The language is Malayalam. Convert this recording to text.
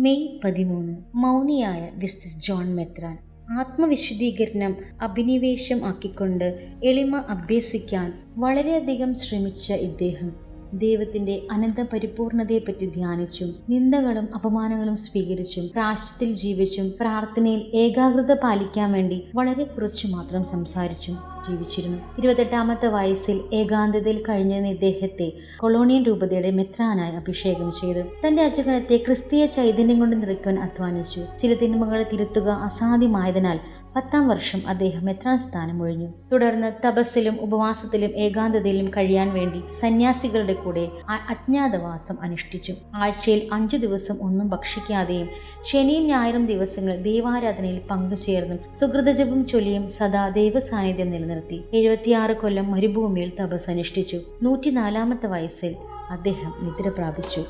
മെയ് 13 മൗനിയായ വിശുദ്ധ ജോൺ മെത്രാൻ. ആത്മവിശുദ്ധീകരണം അഭിനിവേശം ആക്കിക്കൊണ്ട് എളിമ അഭ്യസിക്കാൻ വളരെയധികം ശ്രമിച്ച ഇദ്ദേഹം ദൈവത്തിന്റെ അനന്ത പരിപൂർണതയെപ്പറ്റി ധ്യാനിച്ചും നിന്ദകളും അപമാനങ്ങളും സ്വീകരിച്ചും പ്രായശ്ചിത്തത്തിൽ ജീവിച്ചും പ്രാർത്ഥനയിൽ ഏകാഗ്രത പാലിക്കാൻ വേണ്ടി വളരെ കുറച്ചു മാത്രം സംസാരിച്ചും ജീവിച്ചിരുന്നു. 28-ാമത്തെ വയസ്സിൽ ഏകാന്തതയിൽ കഴിഞ്ഞിരുന്ന ഇദ്ദേഹത്തെ കൊളോണിയൻ രൂപതയുടെ മെത്രാനായി അഭിഷേകം ചെയ്തു. തന്റെ അജഗണത്തെ ക്രിസ്തീയ ചൈതന്യം കൊണ്ട് നിറയ്ക്കാൻ അധ്വാനിച്ചു. ചില തിന്മകളെ തിരുത്തുക അസാധ്യമായതിനാൽ 10-ാം വർഷം അദ്ദേഹം മെത്രാൻ സ്ഥാനം ഒഴിഞ്ഞു. തുടർന്ന് തപസ്സിലും ഉപവാസത്തിലും ഏകാന്തതയിലും കഴിയാൻ വേണ്ടി സന്യാസികളുടെ കൂടെ അജ്ഞാതവാസം അനുഷ്ഠിച്ചു. ആഴ്ചയിൽ 5 ദിവസം ഒന്നും ഭക്ഷിക്കാതെയും ശനിയും ഞായറും ദിവസങ്ങൾ ദൈവാരാധനയിൽ പങ്കുചേർന്നും സുകൃതജപം ചൊല്ലിയും സദാ ദൈവസാന്നിധ്യം നിലനിർത്തി. 76 കൊല്ലം മരുഭൂമിയിൽ തപസ് അനുഷ്ഠിച്ചു. 104-ാമത്തെ വയസ്സിൽ അദ്ദേഹം നിദ്ര പ്രാപിച്ചു.